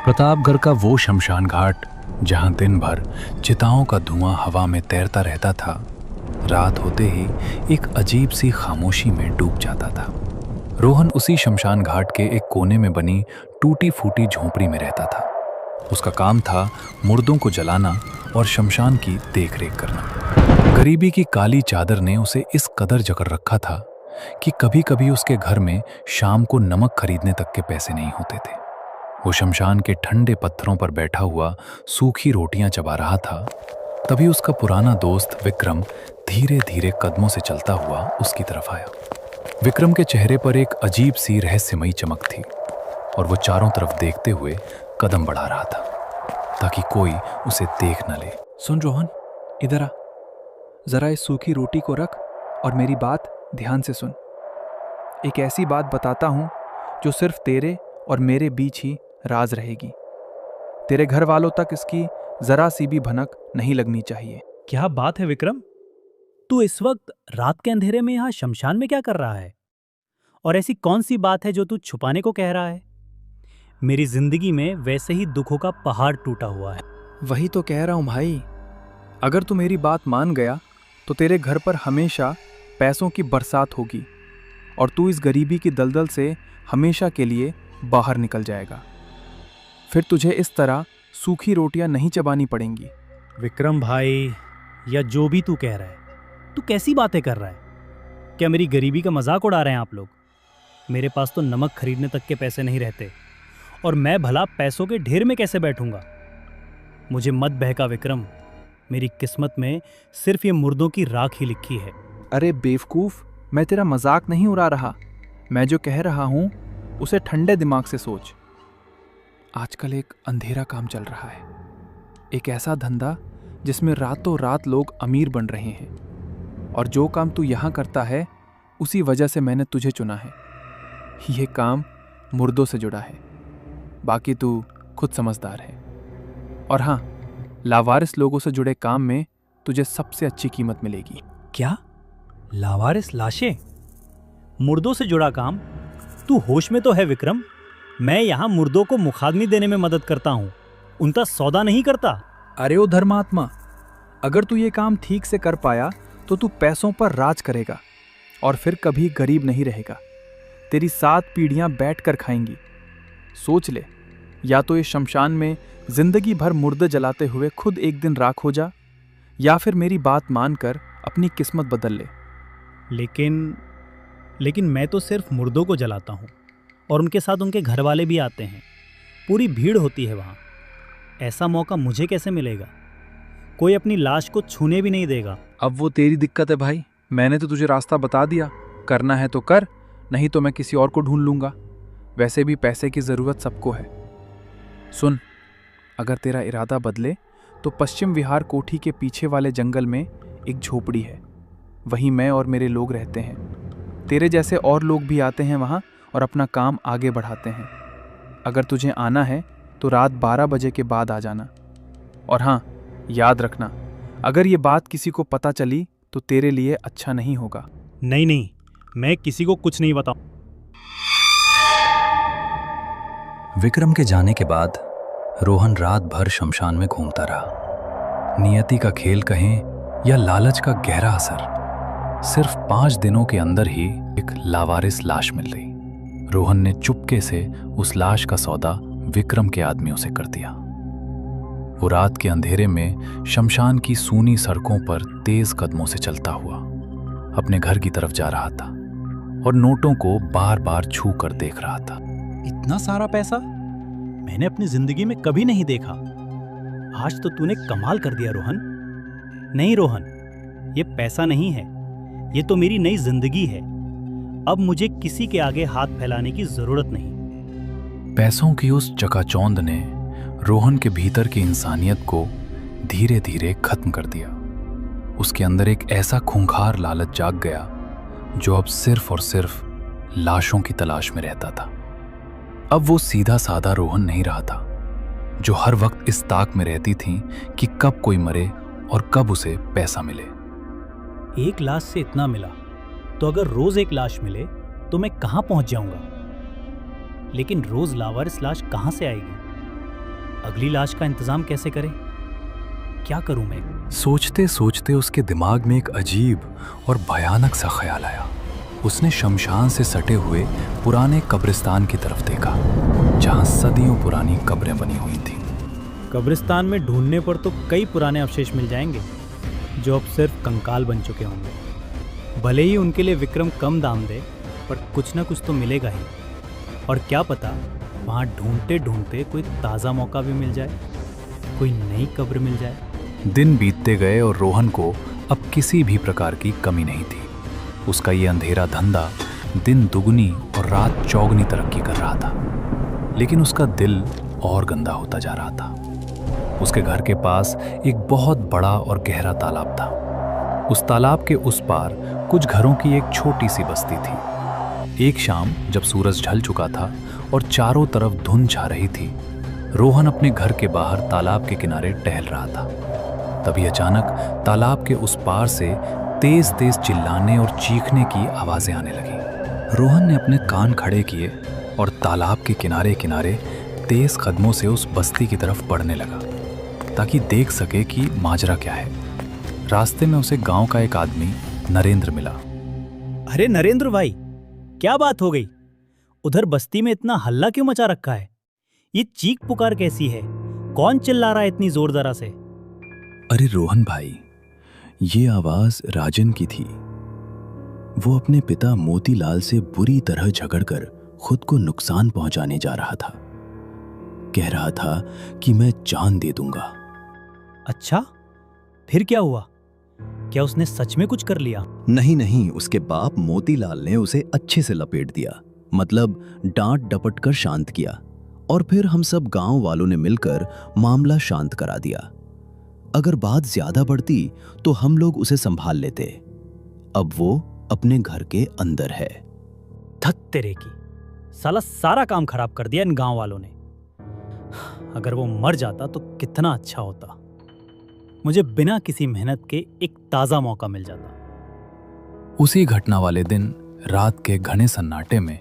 प्रतापगढ़ का वो शमशान घाट जहां दिन भर चिताओं का धुआं हवा में तैरता रहता था, रात होते ही एक अजीब सी खामोशी में डूब जाता था। रोहन उसी शमशान घाट के एक कोने में बनी टूटी फूटी झोंपड़ी में रहता था। उसका काम था मुर्दों को जलाना और शमशान की देखरेख करना। गरीबी की काली चादर ने उसे इस कदर जकड़ रखा था कि कभी कभी उसके घर में शाम को नमक खरीदने तक के पैसे नहीं होते थे। वो शमशान के ठंडे पत्थरों पर बैठा हुआ सूखी रोटियां चबा रहा था। तभी उसका पुराना दोस्त विक्रम धीरे धीरे कदमों से चलता हुआ उसकी तरफ आया। विक्रम के चेहरे पर एक अजीब सी रहस्यमयी चमक थी और वो चारों तरफ देखते हुए कदम बढ़ा रहा था ताकि कोई उसे देख न ले। सुन रोहन, इधर आ। जरा इस सूखी रोटी को रख और मेरी बात ध्यान से सुन। एक ऐसी बात बताता हूं जो सिर्फ तेरे और मेरे बीच ही राज रहेगी। तेरे घर वालों तक इसकी जरा सी भी भनक नहीं लगनी चाहिए। क्या बात है विक्रम? तू इस वक्त रात के अंधेरे में यहाँ शमशान में क्या कर रहा है? और ऐसी कौन सी बात है जो तू छुपाने को कह रहा है? मेरी जिंदगी में वैसे ही दुखों का पहाड़ टूटा हुआ है। वही तो कह रहा हूं भाई। अगर तू मेरी बात मान गया तो तेरे घर पर हमेशा पैसों की बरसात होगी और तू इस गरीबी की दलदल से हमेशा के लिए बाहर निकल जाएगा। फिर तुझे इस तरह सूखी रोटियां नहीं चबानी पड़ेंगी। विक्रम भाई, या जो भी तू कह रहा है, तू कैसी बातें कर रहा है? क्या मेरी गरीबी का मजाक उड़ा रहे हैं आप लोग? मेरे पास तो नमक खरीदने तक के पैसे नहीं रहते और मैं भला पैसों के ढेर में कैसे बैठूंगा? मुझे मत बहका विक्रम। मेरी किस्मत में सिर्फ ये मुर्दों की राख ही लिखी है। अरे बेवकूफ, मैं तेरा मजाक नहीं उड़ा रहा। मैं जो कह रहा हूं उसे ठंडे दिमाग से सोच। आजकल एक अंधेरा काम चल रहा है, एक ऐसा धंधा जिसमें रातों रात लोग अमीर बन रहे हैं। और जो काम तू यहाँ करता है उसी वजह से मैंने तुझे चुना है। ये काम मुर्दों से जुड़ा है, बाकी तू खुद समझदार है। और हाँ, लावारिस लोगों से जुड़े काम में तुझे सबसे अच्छी कीमत मिलेगी। क्या? लावारिस लाशें? मुर्दों से जुड़ा काम? तू होश में तो है विक्रम? मैं यहाँ मुर्दों को मुखाग्नि देने में मदद करता हूँ, उनका सौदा नहीं करता। अरे ओ धर्मात्मा, अगर तू ये काम ठीक से कर पाया तो तू पैसों पर राज करेगा और फिर कभी गरीब नहीं रहेगा। तेरी 7 पीढ़ियां बैठकर खाएंगी। सोच ले, या तो इस शमशान में जिंदगी भर मुर्दे जलाते हुए खुद एक दिन राख हो जा, या फिर मेरी बात मानकर अपनी किस्मत बदल ले। लेकिन मैं तो सिर्फ मुर्दों को जलाता हूँ और उनके साथ उनके घर वाले भी आते हैं। पूरी भीड़ होती है वहाँ। ऐसा मौका मुझे कैसे मिलेगा? कोई अपनी लाश को छूने भी नहीं देगा। अब वो तेरी दिक्कत है भाई। मैंने तो तुझे रास्ता बता दिया। करना है तो कर, नहीं तो मैं किसी और को ढूंढ लूंगा। वैसे भी पैसे की ज़रूरत सबको है। सुन, अगर तेरा इरादा बदले तो पश्चिम विहार कोठी के पीछे वाले जंगल में एक झोपड़ी है। वहीं मैं और मेरे लोग रहते हैं। तेरे जैसे और लोग भी आते हैं वहाँ और अपना काम आगे बढ़ाते हैं। अगर तुझे आना है तो रात 12 बजे के बाद आ जाना। और हाँ, याद रखना, अगर ये बात किसी को पता चली तो तेरे लिए अच्छा नहीं होगा। नहीं, मैं किसी को कुछ नहीं बताऊं। विक्रम के जाने के बाद रोहन रात भर शमशान में घूमता रहा। नियति का खेल कहें या लालच का गहरा असर, सिर्फ 5 दिनों के अंदर ही एक लावारिस लाश मिल गई। रोहन ने चुपके से उस लाश का सौदा विक्रम के आदमियों से कर दिया। वो रात के अंधेरे में शमशान की सूनी सड़कों पर तेज कदमों से चलता हुआ अपने घर की तरफ जा रहा था और नोटों को बार बार छू कर देख रहा था। इतना सारा पैसा मैंने अपनी जिंदगी में कभी नहीं देखा। आज तो तूने कमाल कर दिया रोहन। नहीं रोहन, ये पैसा नहीं है, ये तो मेरी नई जिंदगी है। अब मुझे किसी के आगे हाथ फैलाने की जरूरत नहीं। पैसों की उस चकाचौंध ने रोहन के भीतर की इंसानियत को धीरे धीरे खत्म कर दिया। उसके अंदर एक ऐसा खूंखार लालच जाग गया जो अब सिर्फ और सिर्फ लाशों की तलाश में रहता था। अब वो सीधा साधा रोहन नहीं रहा था जो हर वक्त इस ताक में रहती थी कि कब कोई मरे और कब उसे पैसा मिले। एक लाश से इतना मिला तो अगर रोज एक लाश मिले तो मैं कहां पहुंच जाऊंगा? लेकिन रोज लावारिस लाश कहां से आएगी? अगली लाश का इंतजाम कैसे करें? क्या करूं मैं? सोचते सोचते उसके दिमाग में एक अजीब और भयानक सा ख्याल आया। उसने शमशान से सटे हुए पुराने कब्रिस्तान की तरफ देखा, जहां सदियों पुरानी कब्रें बनी हुई थीं। कब्रिस्तान में ढूंढने पर तो कई पुराने अवशेष मिल जाएंगे जो अब सिर्फ कंकाल बन चुके होंगे। भले ही उनके लिए विक्रम कम दाम दे, पर कुछ ना कुछ तो मिलेगा ही। और क्या पता वहाँ ढूंढते ढूंढते कोई ताज़ा मौका भी मिल जाए, कोई नई कब्र मिल जाए। दिन बीतते गए और रोहन को अब किसी भी प्रकार की कमी नहीं थी। उसका ये अंधेरा धंधा दिन दुगनी और रात चौगनी तरक्की कर रहा था, लेकिन उसका दिल और गंदा होता जा रहा था। उसके घर के पास एक बहुत बड़ा और गहरा तालाब था। उस तालाब के उस पार कुछ घरों की एक छोटी सी बस्ती थी। एक शाम जब सूरज ढल चुका था और चारों तरफ धुंध छा रही थी, रोहन अपने घर के बाहर तालाब के किनारे टहल रहा था। तभी अचानक तालाब के उस पार से तेज तेज चिल्लाने और चीखने की आवाजें आने लगी। रोहन ने अपने कान खड़े किए और तालाब के किनारे किनारे तेज कदमों से उस बस्ती की तरफ बढ़ने लगा, ताकि देख सके कि माजरा क्या है। रास्ते में उसे गांव का एक आदमी नरेंद्र मिला। अरे नरेंद्र भाई, क्या बात हो गई? उधर बस्ती में इतना हल्ला क्यों मचा रखा है? ये चीख पुकार कैसी है? कौन चिल्ला रहा है इतनी जोर जरा से? अरे रोहन भाई, ये आवाज राजन की थी। वो अपने पिता मोतीलाल से बुरी तरह झगड़कर खुद को नुकसान पहुंचाने जा रहा था। कह रहा था कि मैं जान दे दूंगा। अच्छा, फिर क्या हुआ? क्या उसने सच में कुछ कर लिया? नहीं नहीं, उसके बाप मोतीलाल ने उसे अच्छे से लपेट दिया, मतलब डांट डपट कर शांत किया। और फिर हम सब गांव वालों ने मिलकर मामला शांत करा दिया। अगर बात ज्यादा बढ़ती तो हम लोग उसे संभाल लेते। अब वो अपने घर के अंदर है। धत तेरे की, साला सारा काम खराब कर दिया इन गांव वालों ने। अगर वो मर जाता तो कितना अच्छा होता। मुझे बिना किसी मेहनत के एक ताजा मौका मिल जाता। उसी घटना वाले दिन रात के घने सन्नाटे में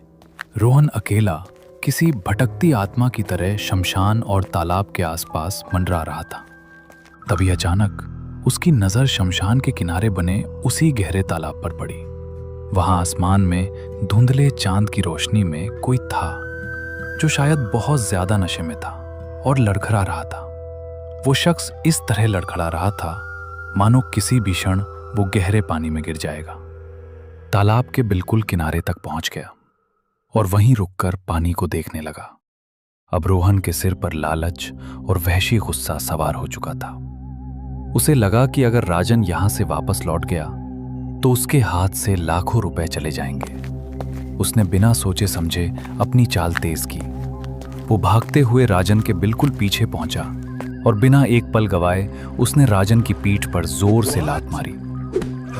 रोहन अकेला किसी भटकती आत्मा की तरह शमशान और तालाब के आसपास मंडरा रहा था। तभी अचानक उसकी नजर शमशान के किनारे बने उसी गहरे तालाब पर पड़ी। वहां आसमान में धुंधले चांद की रोशनी में कोई था जो शायद बहुत ज्यादा नशे में था और लड़खड़ा रहा था। वो शख्स इस तरह लड़खड़ा रहा था मानो किसी भी क्षण वो गहरे पानी में गिर जाएगा। तालाब के बिल्कुल किनारे तक पहुंच गया और वहीं रुककर पानी को देखने लगा। अब रोहन के सिर पर लालच और वहशी गुस्सा सवार हो चुका था। उसे लगा कि अगर राजन यहां से वापस लौट गया तो उसके हाथ से लाखों रुपए चले जाएंगे। उसने बिना सोचे समझे अपनी चाल तेज की। वो भागते हुए राजन के बिल्कुल पीछे पहुंचा और बिना एक पल गवाए उसने राजन की पीठ पर जोर से लात मारी।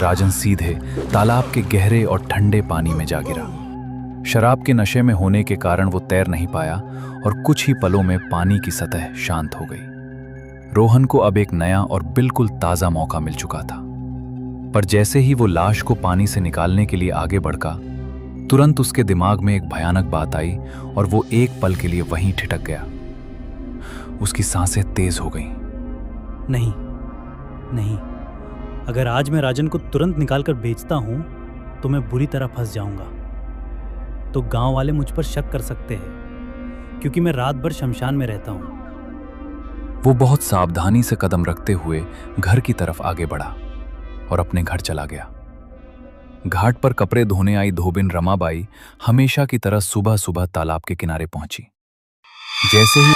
राजन सीधे तालाब के गहरे और ठंडे पानी में जा गिरा। शराब के नशे में होने के कारण वो तैर नहीं पाया और कुछ ही पलों में पानी की सतह शांत हो गई। रोहन को अब एक नया और बिल्कुल ताजा मौका मिल चुका था, पर जैसे ही वो लाश को पानी से निकालने के लिए आगे बढ़ा, तुरंत उसके दिमाग में एक भयानक बात आई और वो एक पल के लिए वहीं ठिठक गया। उसकी सांसें तेज हो गईं। नहीं नहीं, अगर आज मैं राजन को तुरंत निकालकर बेचता हूं तो मैं बुरी तरह फंस जाऊंगा। तो गांव वाले मुझ पर शक कर सकते हैं क्योंकि मैं रात भर शमशान में रहता हूं। वो बहुत सावधानी से कदम रखते हुए घर की तरफ आगे बढ़ा और अपने घर चला गया। घाट पर कपड़े धोने आई धोबिन रमाबाई हमेशा की तरह सुबह सुबह तालाब के किनारे पहुंची। जैसे ही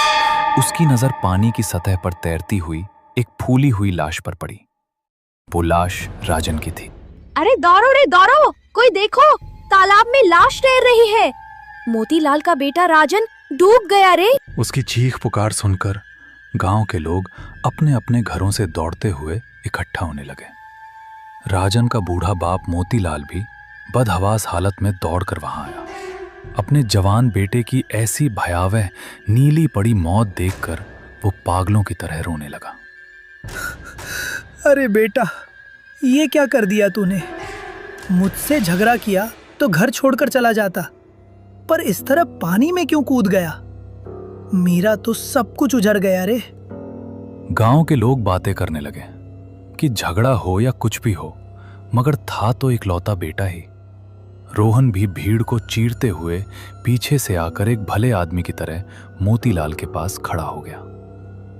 उसकी नजर पानी की सतह पर तैरती हुई एक फूली हुई लाश पर पड़ी। वो लाश राजन की थी। अरे दौड़ो रे दौड़ो, कोई देखो, तालाब में लाश तैर रही है। मोतीलाल का बेटा राजन डूब गया रे। उसकी चीख पुकार सुनकर गांव के लोग अपने अपने घरों से दौड़ते हुए इकट्ठा होने लगे। राजन का बूढ़ा बाप मोतीलाल भी बदहवास हालत में दौड़कर वहां आया। अपने जवान बेटे की ऐसी भयावह नीली पड़ी मौत देखकर वो पागलों की तरह रोने लगा। अरे बेटा, ये क्या कर दिया तूने? मुझसे झगड़ा किया तो घर छोड़कर चला जाता, पर इस तरह पानी में क्यों कूद गया? मेरा तो सब कुछ उजड़ गया रे। गांव के लोग बातें करने लगे कि झगड़ा हो या कुछ भी हो, मगर था तो इकलौता बेटा ही। रोहन भी भीड़ को चीरते हुए पीछे से आकर एक भले आदमी की तरह मोतीलाल के पास खड़ा हो गया।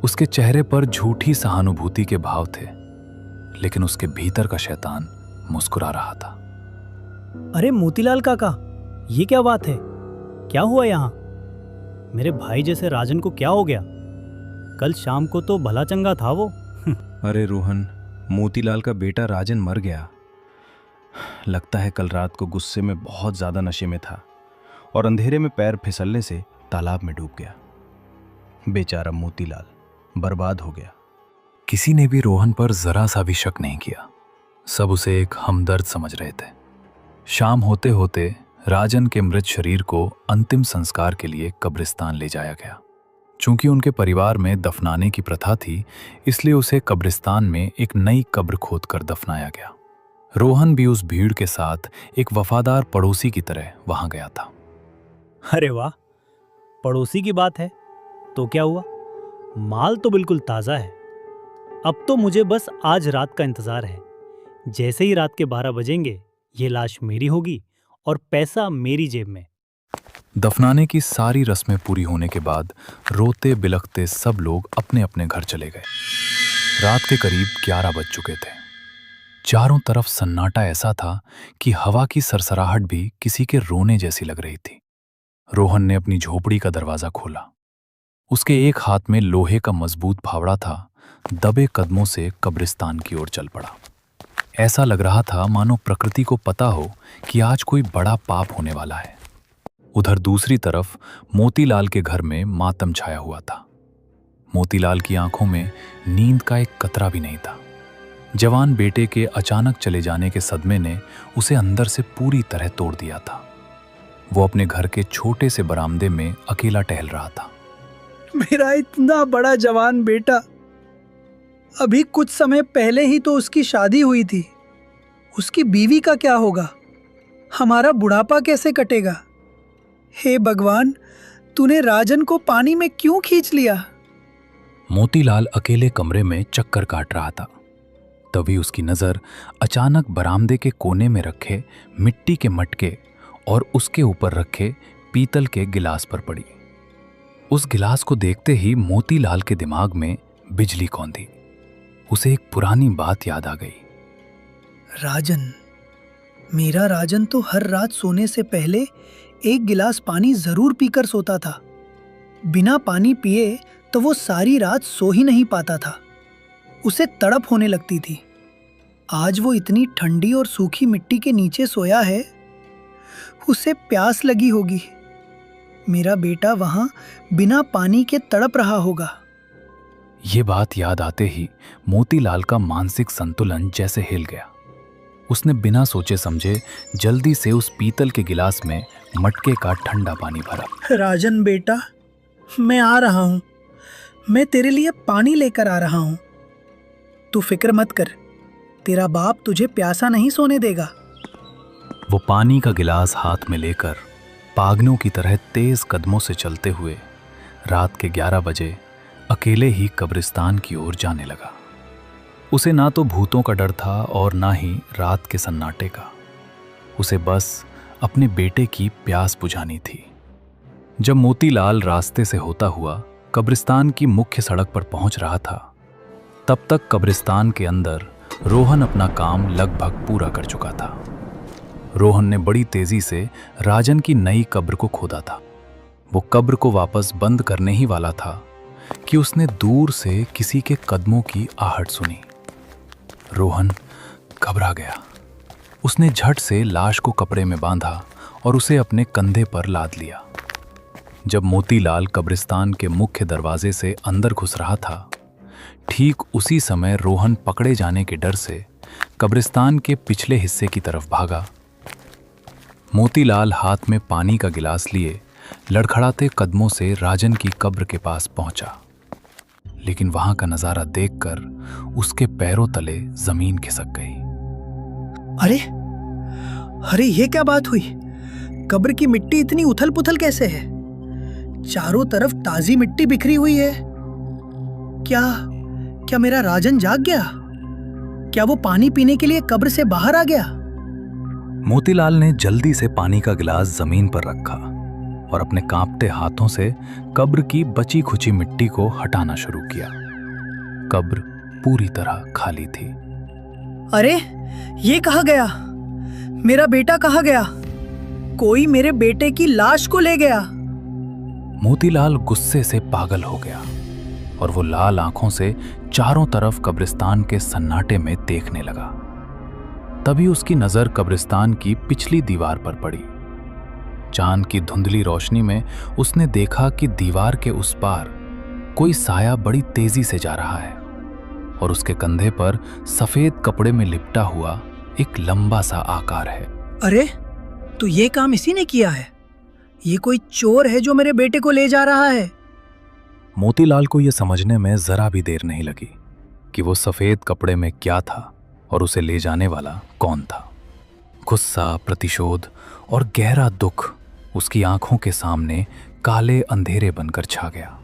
उसके चेहरे पर झूठी सहानुभूति के भाव थे, लेकिन उसके भीतर का शैतान मुस्कुरा रहा था। अरे मोतीलाल काका, ये क्या बात है? क्या हुआ यहाँ? मेरे भाई जैसे राजन को क्या हो गया? कल शाम को तो भला चंगा था वो। अरे रोहन, मोतीलाल का बेटा राजन मर गया। लगता है कल रात को गुस्से में बहुत ज्यादा नशे में था और अंधेरे में पैर फिसलने से तालाब में डूब गया। बेचारा मोतीलाल बर्बाद हो गया। किसी ने भी रोहन पर जरा सा भी शक नहीं किया। सब उसे एक हमदर्द समझ रहे थे। शाम होते होते राजन के मृत शरीर को अंतिम संस्कार के लिए कब्रिस्तान ले जाया गया। चूंकि उनके परिवार में दफनाने की प्रथा थी, इसलिए उसे कब्रिस्तान में एक नई कब्र खोदकर दफनाया गया। रोहन भी उस भीड़ के साथ एक वफादार पड़ोसी की तरह वहां गया था। अरे वाह, पड़ोसी की बात है तो क्या हुआ? माल तो बिल्कुल ताज़ा है। अब तो मुझे बस आज रात का इंतज़ार है। जैसे ही रात के 12 बजेंगे ये लाश मेरी होगी और पैसा मेरी जेब में। दफनाने की सारी रस्में पूरी होने के बाद रोते बिलखते सब लोग अपने अपने घर चले गए। रात के करीब 11 बज चुके थे। चारों तरफ सन्नाटा ऐसा था कि हवा की सरसराहट भी किसी के रोने जैसी लग रही थी। रोहन ने अपनी झोपड़ी का दरवाजा खोला। उसके एक हाथ में लोहे का मजबूत फावड़ा था। दबे कदमों से कब्रिस्तान की ओर चल पड़ा। ऐसा लग रहा था मानो प्रकृति को पता हो कि आज कोई बड़ा पाप होने वाला है। उधर दूसरी तरफ मोतीलाल के घर में मातम छाया हुआ था। मोतीलाल की आंखों में नींद का एक कतरा भी नहीं था। जवान बेटे के अचानक चले जाने के सदमे ने उसे अंदर से पूरी तरह तोड़ दिया था। वो अपने घर के छोटे से बरामदे में अकेला टहल रहा था। मेरा इतना बड़ा जवान बेटा, अभी कुछ समय पहले ही तो उसकी शादी हुई थी। उसकी बीवी का क्या होगा? हमारा बुढ़ापा कैसे कटेगा? हे भगवान, तूने राजन को पानी में क्यों खींच लिया? मोतीलाल अकेले कमरे में चक्कर काट रहा था। तभी उसकी नजर अचानक बरामदे के कोने में रखे मिट्टी के मटके और उसके ऊपर रखे पीतल के गिलास पर पड़ी। उस गिलास को देखते ही मोतीलाल के दिमाग में बिजली कौंधी। उसे एक पुरानी बात याद आ गई। राजन, मेरा राजन तो हर रात सोने से पहले एक गिलास पानी जरूर पीकर सोता था। बिना पानी पिए तो वो सारी रात सो ही नहीं पाता था। उसे तड़प होने लगती थी। आज वो इतनी ठंडी और सूखी मिट्टी के नीचे सोया है। उसे प्यास लगी होगी। मेरा बेटा वहां बिना पानी के तड़प रहा होगा। ये बात याद आते ही मोतीलाल का मानसिक संतुलन जैसे हिल गया। उसने बिना सोचे समझे जल्दी से उस पीतल के गिलास में मटके का ठंडा पानी भरा। राजन बेटा, मैं आ रहा हूं। मैं तेरे लिए पानी लेकर आ रहा हूं। तू फिक्र मत कर, तेरा बाप तुझे प्यासा नहीं सोने देगा। वो पानी का गिलास हाथ में लेकर पागनों की तरह तेज कदमों से चलते हुए रात के 11 बजे अकेले ही कब्रिस्तान की ओर जाने लगा। उसे ना तो भूतों का डर था और ना ही रात के सन्नाटे का। उसे बस अपने बेटे की प्यास बुझानी थी। जब मोतीलाल रास्ते से होता हुआ कब्रिस्तान की मुख्य सड़क पर पहुंच रहा था, तब तक कब्रिस्तान के अंदर रोहन अपना काम लगभग पूरा कर चुका था। रोहन ने बड़ी तेजी से राजन की नई कब्र को खोदा था। वो कब्र को वापस बंद करने ही वाला था कि उसने दूर से किसी के कदमों की आहट सुनी। रोहन घबरा गया। उसने झट से लाश को कपड़े में बांधा और उसे अपने कंधे पर लाद लिया। जब मोतीलाल कब्रिस्तान के मुख्य दरवाजे से अंदर घुस रहा था, ठीक उसी समय रोहन पकड़े जाने के डर से कब्रिस्तान के पिछले हिस्से की तरफ भागा। मोतीलाल हाथ में पानी का गिलास लिए लड़खड़ाते कदमों से राजन की कब्र के पास पहुंचा, लेकिन वहां का नजारा देखकर उसके पैरों तले जमीन खिसक गई। अरे अरे, ये क्या बात हुई? कब्र की मिट्टी इतनी उथल पुथल कैसे है? चारों तरफ ताजी मिट्टी बिखरी हुई है। क्या क्या मेरा राजन जाग गया? क्या वो पानी पीने के लिए कब्र से बाहर आ गया? मोतीलाल ने जल्दी से पानी का गिलास जमीन पर रखा और अपने कांपते हाथों से कब्र की बची खुची मिट्टी को हटाना शुरू किया। कब्र पूरी तरह खाली थी। अरे, ये कहाँ गया? मेरा बेटा कहाँ गया? कोई मेरे बेटे की लाश को ले गया। मोतीलाल गुस्से से पागल हो गया और वो लाल आंखों से चारों तरफ कब्रिस्तान के सन्नाटे में देखने लगा। तभी उसकी नजर कब्रिस्तान की पिछली दीवार पर पड़ी। चांद की धुंधली रोशनी में उसने देखा कि दीवार के उस पार कोई साया बड़ी तेजी से जा रहा है और उसके कंधे पर सफेद कपड़े में लिपटा हुआ एक लंबा सा आकार है। अरे, तो ये काम इसी ने किया है। ये कोई चोर है जो मेरे बेटे को ले जा रहा है। मोतीलाल को यह समझने में जरा भी देर नहीं लगी कि वो सफेद कपड़े में क्या था और उसे ले जाने वाला कौन था। गुस्सा, प्रतिशोध और गहरा दुख उसकी आंखों के सामने काले अंधेरे बनकर छा गया।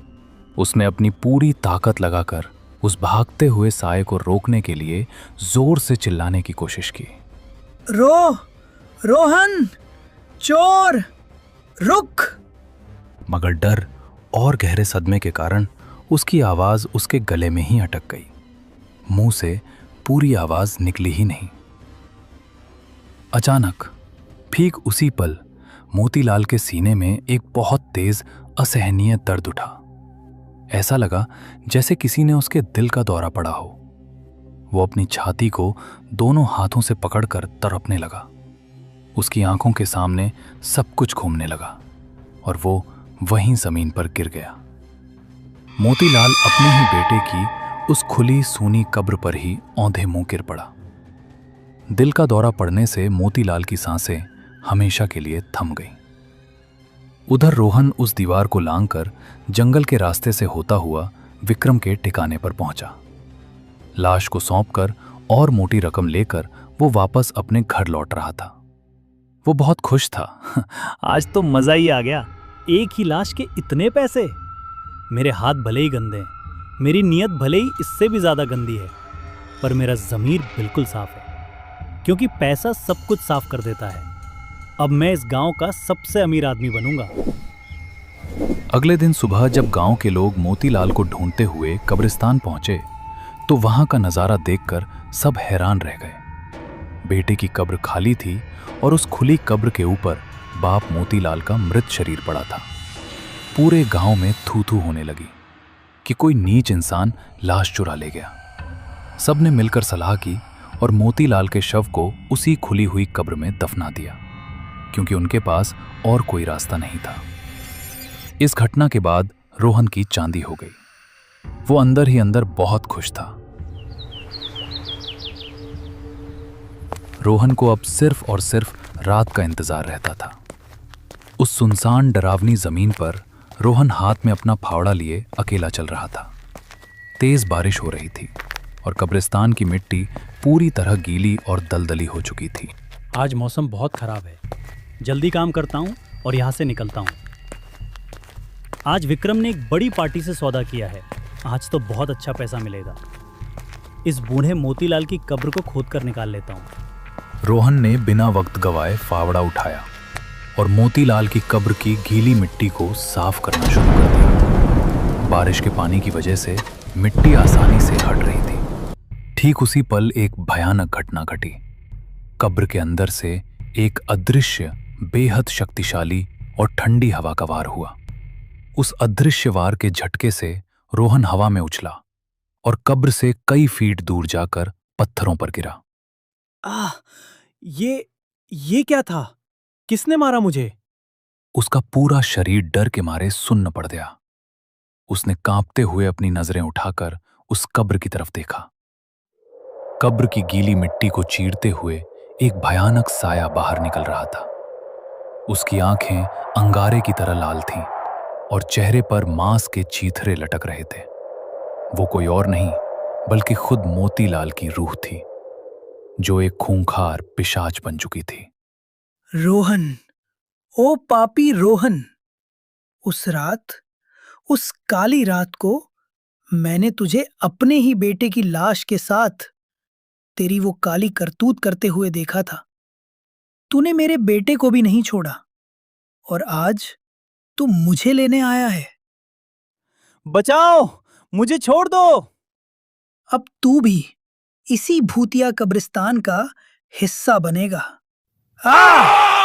उसने अपनी पूरी ताकत लगाकर उस भागते हुए साये को रोकने के लिए जोर से चिल्लाने की कोशिश की। रोहन, चोर, रुक! मगर डर और गहरे सदमे के कारण उसकी आवाज उसके गले में ही अटक गई। मुंह से पूरी आवाज निकली ही नहीं। अचानक ठीक उसी पल मोतीलाल के सीने में एक बहुत तेज असहनीय दर्द उठा। ऐसा लगा जैसे किसी ने उसके दिल का दौरा पड़ा हो। वो अपनी छाती को दोनों हाथों से पकड़कर तड़पने लगा। उसकी आंखों के सामने सब कुछ घूमने लगा और वो वहीं जमीन पर गिर गया। मोतीलाल अपने ही बेटे की उस खुली सूनी कब्र पर ही औंधे मुंह गिर पड़ा। दिल का दौरा पड़ने से मोतीलाल की सांसें हमेशा के लिए थम गईं। उधर रोहन उस दीवार को लांघकर जंगल के रास्ते से होता हुआ विक्रम के ठिकाने पर पहुंचा। लाश को सौंपकर और मोटी रकम लेकर वो वापस अपने घर लौट रहा था। वो बहुत खुश था। आज तो मजा ही आ गया। एक ही लाश के इतने पैसे। मेरे हाथ भले ही गंदे हैं, मेरी नीयत भले ही इससे भी ज्यादा गंदी है, पर मेरा ज़मीर बिल्कुल साफ है, क्योंकि पैसा सब कुछ साफ कर देता है। अब मैं इस गांव का सबसे अमीर आदमी बनूंगा। अगले दिन सुबह जब गांव के लोग मोतीलाल को ढूंढते हुए कब्रिस्तान पहुंचे तो वहां का नजारा देखकर सब हैरान रह गए। बेटे की कब्र खाली थी और उस खुली कब्र के ऊपर बाप मोतीलाल का मृत शरीर पड़ा था। पूरे गांव में थू-थू होने लगी कि कोई नीच इंसान लाश चुरा ले गया। सबने मिलकर सलाह की और मोतीलाल के शव को उसी खुली हुई कब्र में दफना दिया, क्योंकि उनके पास और कोई रास्ता नहीं था। इस घटना के बाद रोहन की चांदी हो गई। वो अंदर ही अंदर बहुत खुश था। रोहन को अब सिर्फ और सिर्फ रात का इंतजार रहता था। उस सुनसान डरावनी जमीन पर रोहन हाथ में अपना फावड़ा लिए अकेला चल रहा था। तेज बारिश हो रही थी और कब्रिस्तान की मिट्टी पूरी तरह गीली और दलदली हो चुकी थी। आज मौसम बहुत खराब है, जल्दी काम करता हूँ और यहाँ से निकलता हूँ। आज विक्रम ने एक बड़ी पार्टी से सौदा किया है। आज तो बहुत अच्छा पैसा मिलेगा। इस बूढ़े मोतीलाल की कब्र को खोद कर निकाल लेता हूँ। रोहन ने बिना वक्त गवाए फावड़ा उठाया और मोतीलाल की कब्र की गीली मिट्टी को साफ करना शुरू कर दिया। बारिश के पानी की वजह से मिट्टी आसानी से हट रही थी। ठीक उसी पल एक भयानक घटना घटी। कब्र के अंदर से एक अदृश्य, बेहद शक्तिशाली और ठंडी हवा का वार हुआ। उस अदृश्य वार के झटके से रोहन हवा में उछला और कब्र से कई फीट दूर जाकर पत्थरों पर गिरा। ये क्या था? किसने मारा मुझे? उसका पूरा शरीर डर के मारे सुन्न पड़ गया। उसने कांपते हुए अपनी नजरें उठाकर उस कब्र की तरफ देखा। कब्र की गीली मिट्टी को चीरते हुए एक भयानक साया बाहर निकल रहा था। उसकी आंखें अंगारे की तरह लाल थीं और चेहरे पर मांस के चीथड़े लटक रहे थे। वो कोई और नहीं बल्कि खुद मोतीलाल की रूह थी, जो एक खूंखार पिशाच बन चुकी थी। रोहन, ओ पापी रोहन, उस रात, उस काली रात को मैंने तुझे अपने ही बेटे की लाश के साथ तेरी वो काली करतूत करते हुए देखा था। तूने मेरे बेटे को भी नहीं छोड़ा और आज तू मुझे लेने आया है। बचाओ, मुझे छोड़ दो। अब तू भी इसी भूतिया कब्रिस्तान का हिस्सा बनेगा। आ!